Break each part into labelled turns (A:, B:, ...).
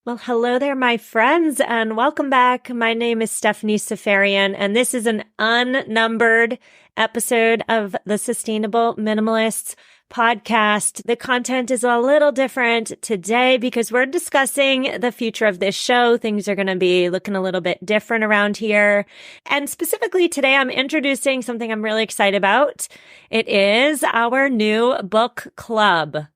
A: Well, hello there, my friends, and welcome back. My name is Stephanie Safarian, and this is an unnumbered episode of the Sustainable Minimalists podcast. The content is a little different today because we're discussing the future of this show. Things are going to be looking a little bit different around here. And specifically today, I'm introducing something I'm really excited about. It is our new book club.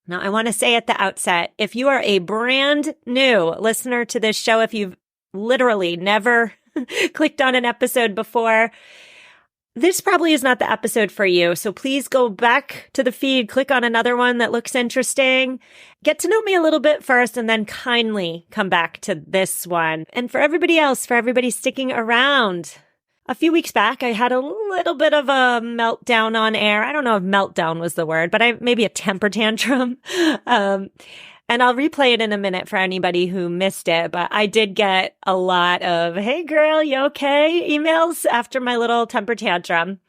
A: Now, I want to say at the outset, if you are a brand new listener to this show, if you've literally never clicked on an episode before, this probably is not the episode for you. So please go back to the feed, click on another one that looks interesting, get to know me a little bit first, and then kindly come back to this one. And for everybody else, for everybody sticking around, a few weeks back, I had a little bit of a meltdown on air. I don't know if meltdown was the word, but maybe a temper tantrum. And I'll replay it in a minute for anybody who missed it. But I did get a lot of, hey girl, you okay? Emails after my little temper tantrum.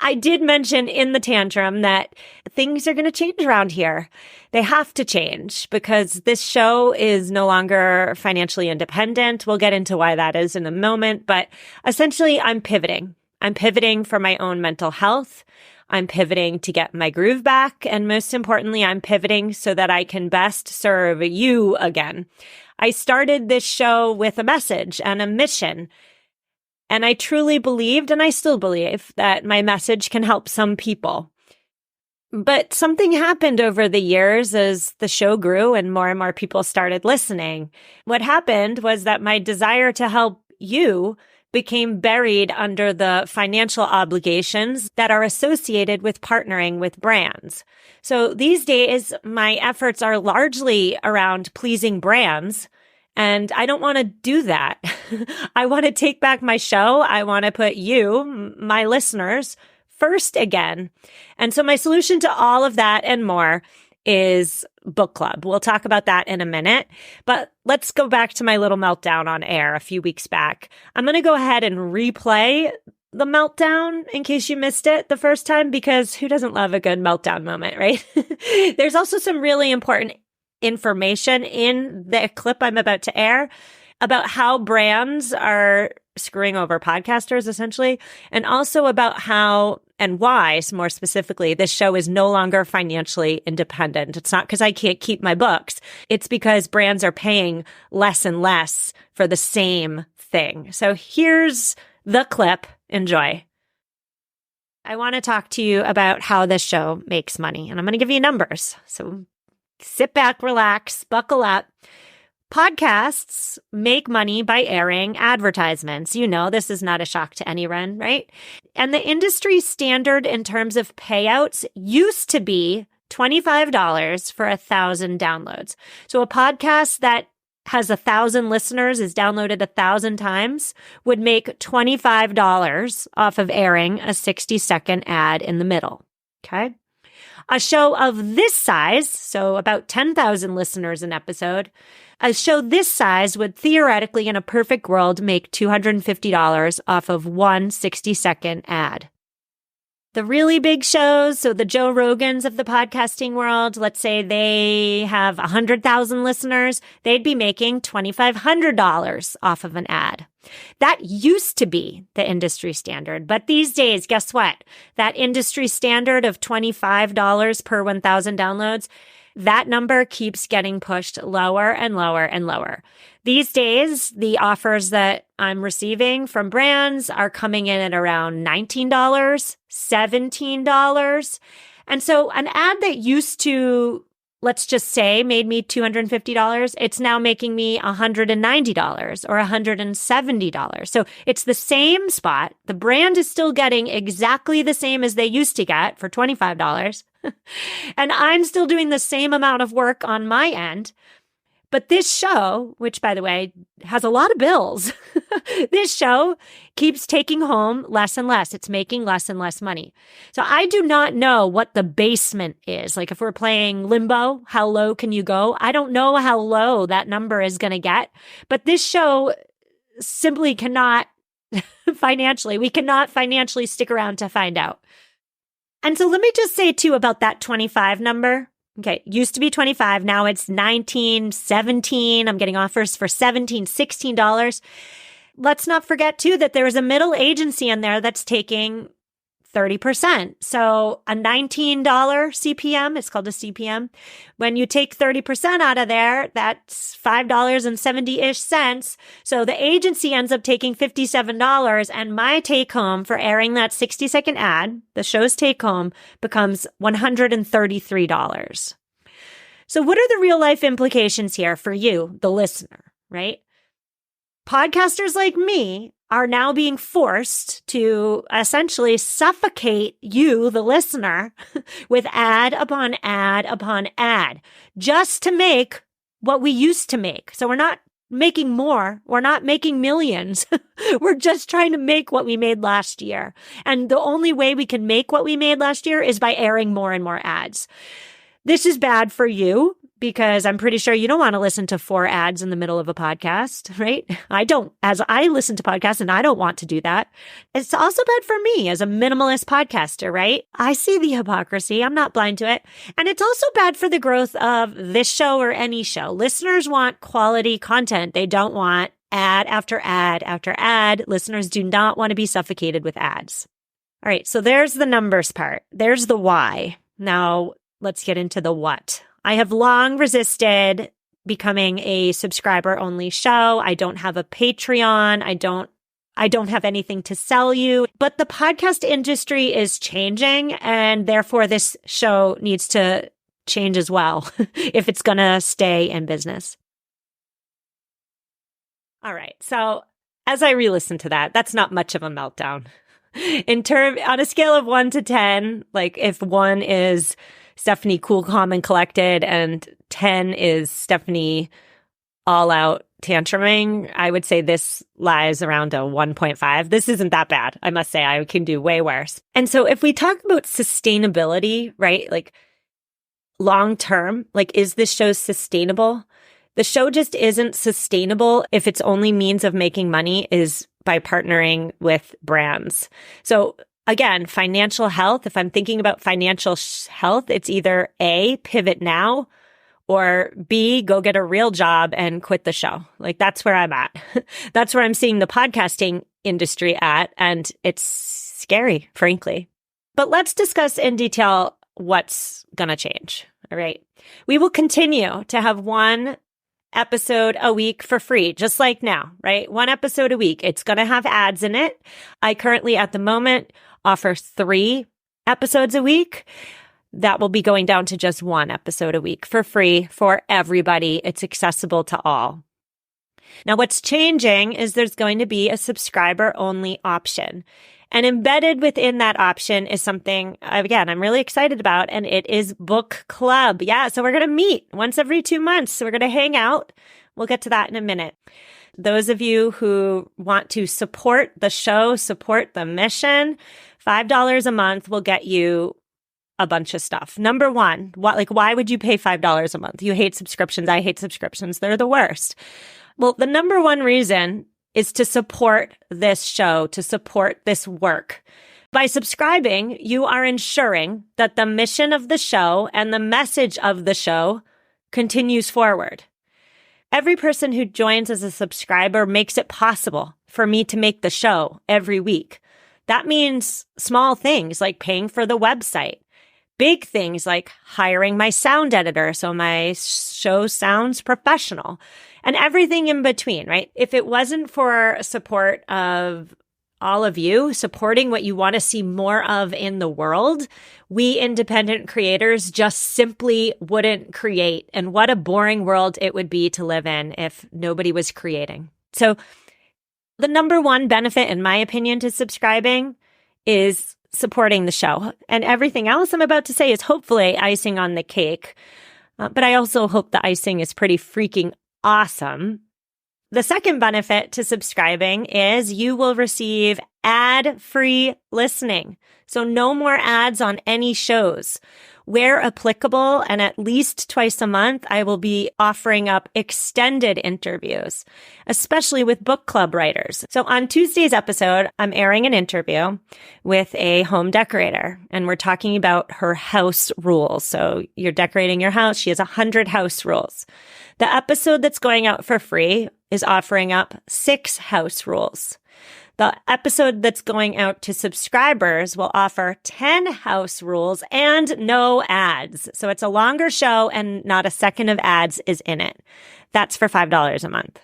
A: I did mention in the tantrum that things are going to change around here. They have to change because this show is no longer financially independent. We'll get into why that is in a moment. But essentially, I'm pivoting. I'm pivoting for my own mental health. I'm pivoting to get my groove back. And most importantly, I'm pivoting so that I can best serve you again. I started this show with a message and a mission. And I truly believed, and I still believe, that my message can help some people. But something happened over the years as the show grew and more people started listening. What happened was that my desire to help you became buried under the financial obligations that are associated with partnering with brands. So these days, my efforts are largely around pleasing brands, and I don't want to do that. I want to take back my show. I want to put you, my listeners, first again. And so my solution to all of that and more is book club. We'll talk about that in a minute, but let's go back to my little meltdown on air a few weeks back. I'm going to go ahead and replay the meltdown in case you missed it the first time, because who doesn't love a good meltdown moment, right? There's also some really important information in the clip I'm about to air about how brands are screwing over podcasters, essentially, and also about how and why, more specifically, this show is no longer financially independent. It's not because I can't keep my books. It's because brands are paying less and less for the same thing. So here's the clip. Enjoy. I want to talk to you about how this show makes money, and I'm going to give you numbers. So sit back, relax, buckle up. Podcasts make money by airing advertisements. You know, this is not a shock to anyone, right? And the industry standard in terms of payouts used to be $25 for 1,000 downloads. So a podcast that has 1,000 listeners, is downloaded 1,000 times, would make $25 off of airing a 60-second ad in the middle. Okay? A show of this size, so about 10,000 listeners an episode, a show this size would theoretically, in a perfect world, make $250 off of one 60-second ad. The really big shows, so the Joe Rogans of the podcasting world, let's say they have 100,000 listeners, they'd be making $2,500 off of an ad. That used to be the industry standard. But these days, guess what? That industry standard of $25 per 1,000 downloads, that number keeps getting pushed lower and lower and lower. These days, the offers that I'm receiving from brands are coming in at around $19, $17. And so an ad that used to, let's just say, made me $250, it's now making me $190 or $170. So it's the same spot. The brand is still getting exactly the same as they used to get for $25. And I'm still doing the same amount of work on my end. But this show, which, by the way, has a lot of bills, this show keeps taking home less and less. It's making less and less money. So I do not know what the basement is. Like if we're playing limbo, how low can you go? I don't know how low that number is going to get. But this show simply cannot we cannot financially stick around to find out. And so let me just say, too, about that 25 number. Okay, used to be 25. Now it's 19, 17. I'm getting offers for 17, $16. Let's not forget too that there is a middle agency in there that's taking 30%. So a $19 CPM, it's called a CPM. When you take 30% out of there, that's $5.70-ish cents. So the agency ends up taking $57, and my take home for airing that 60-second ad, the show's take home, becomes $133. So what are the real life implications here for you, the listener, right? Podcasters like me are now being forced to essentially suffocate you, the listener, with ad upon ad upon ad, just to make what we used to make. So we're not making more. We're not making millions. We're just trying to make what we made last year. And the only way we can make what we made last year is by airing more and more ads. This is bad for you, because I'm pretty sure you don't want to listen to 4 ads in the middle of a podcast, right? I don't, as I listen to podcasts, and I don't want to do that. It's also bad for me as a minimalist podcaster, right? I see the hypocrisy. I'm not blind to it. And it's also bad for the growth of this show or any show. Listeners want quality content. They don't want ad after ad after ad. Listeners do not want to be suffocated with ads. All right. So there's the numbers part. There's the why. Now let's get into the what. I have long resisted becoming a subscriber-only show. I don't have a Patreon. I don't have anything to sell you. But the podcast industry is changing, and therefore this show needs to change as well if it's going to stay in business. All right. So as I re-listen to that, that's not much of a meltdown. On a scale of 1 to 10, like if 1 is Stephanie cool, calm, and collected, and 10 is Stephanie all out tantruming, I would say this lies around a 1.5. This isn't that bad. I must say I can do way worse. And so if we talk about sustainability, right? Like long term, like is this show sustainable? The show just isn't sustainable if its only means of making money is by partnering with brands. So again, financial health, if I'm thinking about financial health, it's either A, pivot now, or B, go get a real job and quit the show. Like that's where I'm at. That's where I'm seeing the podcasting industry at. And it's scary, frankly. But let's discuss in detail what's going to change. All right. We will continue to have 1 episode a week for free, just like now, right? 1 episode a week. It's going to have ads in it. I currently, at the moment, offer 3 episodes a week. That will be going down to just 1 episode a week for free for everybody. It's accessible to all. Now, what's changing is there's going to be a subscriber-only option. And embedded within that option is something, again, I'm really excited about, and it is book club. Yeah, so we're going to meet once every 2 months. So we're going to hang out. We'll get to that in a minute. Those of you who want to support the show, support the mission, $5 a month will get you a bunch of stuff. Number one, why would you pay $5 a month? You hate subscriptions. I hate subscriptions. They're the worst. Well, the number one reason is to support this show, to support this work. By subscribing, you are ensuring that the mission of the show and the message of the show continues forward. Every person who joins as a subscriber makes it possible for me to make the show every week. That means small things like paying for the website, big things like hiring my sound editor so my show sounds professional, and everything in between, right? If it wasn't for support of all of you supporting what you want to see more of in the world, we independent creators just simply wouldn't create. And what a boring world it would be to live in if nobody was creating. So the number one benefit, in my opinion, to subscribing is supporting the show. And everything else I'm about to say is hopefully icing on the cake. But I also hope the icing is pretty freaking awesome. The second benefit to subscribing is you will receive ad-free listening. So no more ads on any shows. Where applicable, and at least twice a month, I will be offering up extended interviews, especially with book club writers. So on Tuesday's episode, I'm airing an interview with a home decorator, and we're talking about her house rules. So you're decorating your house. She has 100 house rules. The episode that's going out for free is offering up 6 house rules. The episode that's going out to subscribers will offer 10 house rules and no ads. So it's a longer show and not a second of ads is in it. That's for $5 a month.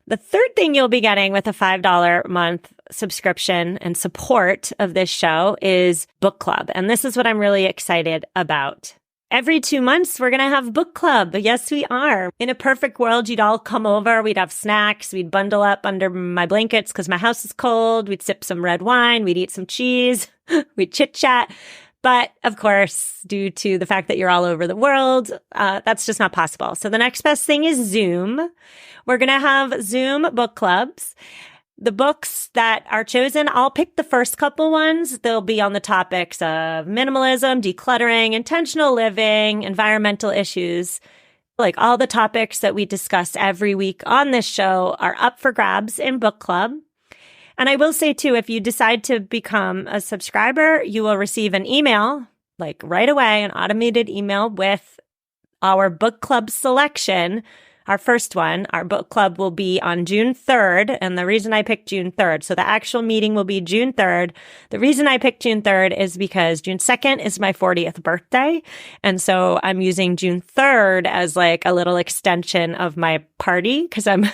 A: The third thing you'll be getting with a $5 a month subscription and support of this show is book club. And this is what I'm really excited about. Every 2 months, we're going to have book club. Yes, we are. In a perfect world, you'd all come over. We'd have snacks. We'd bundle up under my blankets because my house is cold. We'd sip some red wine. We'd eat some cheese. We'd chit chat. But of course, due to the fact that you're all over the world, that's just not possible. So the next best thing is Zoom. We're going to have Zoom book clubs. The books that are chosen, I'll pick the first couple ones. They'll be on the topics of minimalism, decluttering, intentional living, environmental issues. Like all the topics that we discuss every week on this show are up for grabs in book club. And I will say too, if you decide to become a subscriber, you will receive an email, like right away, an automated email with our book club selection. Our first one, our book club will be on June 3rd. And the reason I picked June 3rd, so the actual meeting will be June 3rd. The reason I picked June 3rd is because June 2nd is my 40th birthday. And so I'm using June 3rd as like a little extension of my party because I'm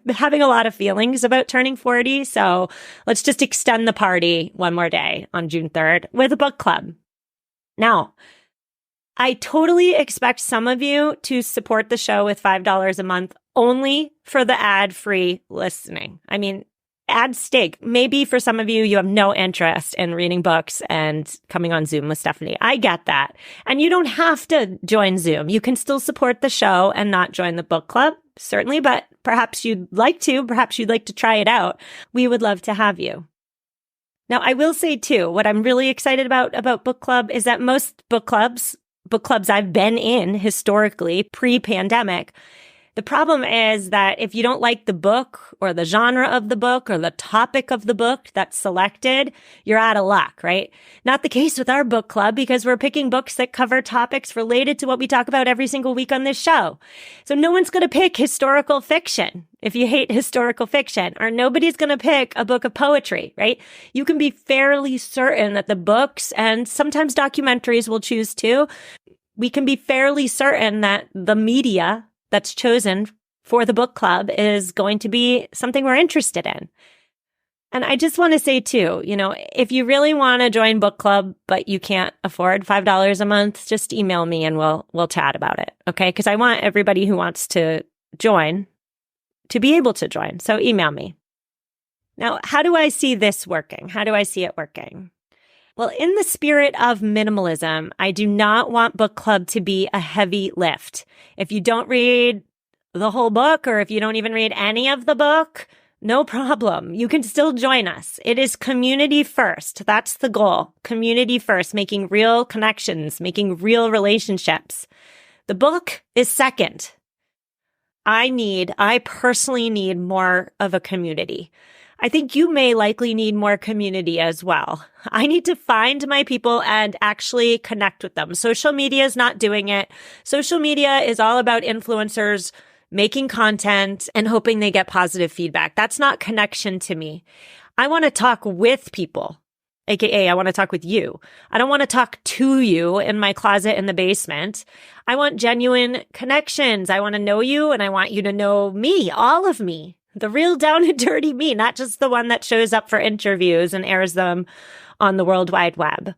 A: having a lot of feelings about turning 40. So let's just extend the party one more day on June 3rd with a book club. Now, I totally expect some of you to support the show with $5 a month only for the ad-free listening. I mean, ads stink. Maybe for some of you, you have no interest in reading books and coming on Zoom with Stephanie. I get that. And you don't have to join Zoom. You can still support the show and not join the book club, certainly, but perhaps you'd like to. Perhaps you'd like to try it out. We would love to have you. Now, I will say, too, what I'm really excited about book club is that most book clubs I've been in historically pre-pandemic, the problem is that if you don't like the book or the genre of the book or the topic of the book that's selected, you're out of luck, right? Not the case with our book club because we're picking books that cover topics related to what we talk about every single week on this show. So no one's going to pick historical fiction if you hate historical fiction, or nobody's going to pick a book of poetry, right? You can be fairly certain that the books and sometimes documentaries will choose to. We can be fairly certain that the media that's chosen for the book club is going to be something we're interested in. And I just want to say too, if you really want to join book club, but you can't afford $5 a month, just email me and we'll chat about it. Okay. Because I want everybody who wants to join to be able to join. So email me. Now, how do I see this working? How do I see it working? Well, in the spirit of minimalism, I do not want book club to be a heavy lift. If you don't read the whole book, or if you don't even read any of the book, no problem. You can still join us. It is community first. That's the goal. Community first, making real connections, making real relationships. The book is second. I personally need more of a community. I think you may likely need more community as well. I need to find my people and actually connect with them. Social media is not doing it. Social media is all about influencers making content and hoping they get positive feedback. That's not connection to me. I want to talk with people, aka I want to talk with you. I don't want to talk to you in my closet in the basement. I want genuine connections. I want to know you and I want you to know me, all of me. The real down and dirty me, not just the one that shows up for interviews and airs them on the World Wide Web.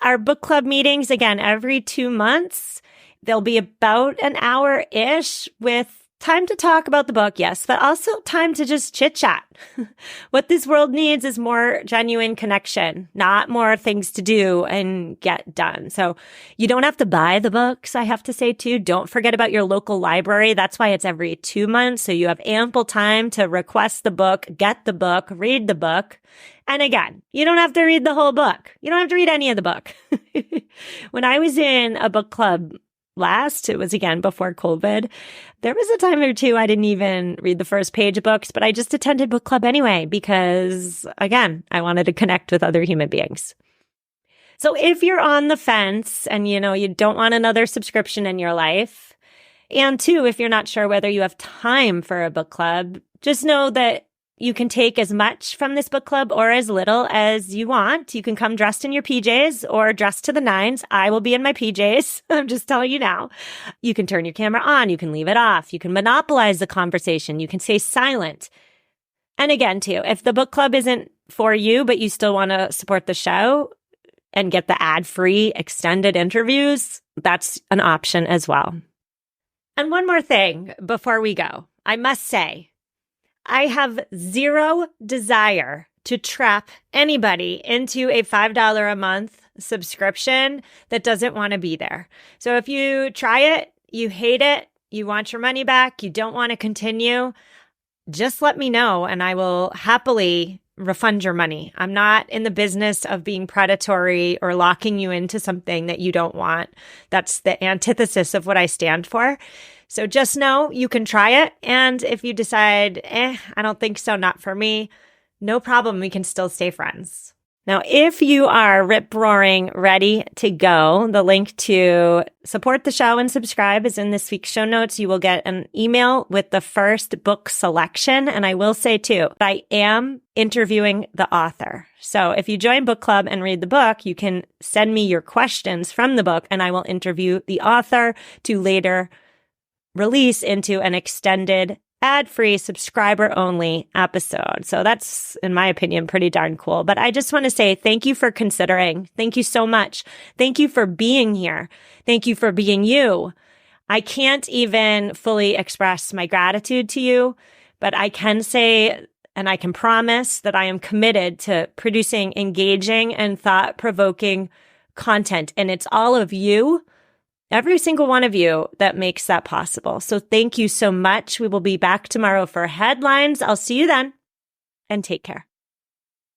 A: Our book club meetings, again, every 2 months, they'll be about an hour-ish with time to talk about the book, yes, but also time to just chit chat. What this world needs is more genuine connection, not more things to do and get done. So you don't have to buy the books, I have to say too. Don't forget about your local library. That's why it's every 2 months. So you have ample time to request the book, get the book, read the book. And again, you don't have to read the whole book. You don't have to read any of the book. When I was in a book club it was again before COVID, there was a time or two I didn't even read the first page of books, but I just attended book club anyway because, again, I wanted to connect with other human beings. So if you're on the fence and, you don't want another subscription in your life, and two, if you're not sure whether you have time for a book club, just know that you can take as much from this book club or as little as you want. You can come dressed in your PJs or dressed to the nines. I will be in my PJs. I'm just telling you now. You can turn your camera on. You can leave it off. You can monopolize the conversation. You can stay silent. And again, too, if the book club isn't for you, but you still want to support the show and get the ad-free extended interviews, that's an option as well. And one more thing before we go, I must say, I have zero desire to trap anybody into a $5 a month subscription that doesn't want to be there. So if you try it, you hate it, you want your money back, you don't want to continue, just let me know and I will happily refund your money. I'm not in the business of being predatory or locking you into something that you don't want. That's the antithesis of what I stand for. So just know you can try it. And if you decide, I don't think so, not for me, no problem. We can still stay friends. Now, if you are rip-roaring ready to go, the link to support the show and subscribe is in this week's show notes. You will get an email with the first book selection. And I will say too, I am interviewing the author. So if you join book club and read the book, you can send me your questions from the book and I will interview the author to later release into an extended ad-free subscriber-only episode. So that's, in my opinion, pretty darn cool. But I just want to say thank you for considering. Thank you so much. Thank you for being here. Thank you for being you. I can't even fully express my gratitude to you, but I can say and I can promise that I am committed to producing engaging and thought-provoking content. And it's all of you, every single one of you, that makes that possible. So thank you so much. We will be back tomorrow for headlines. I'll see you then, and take care.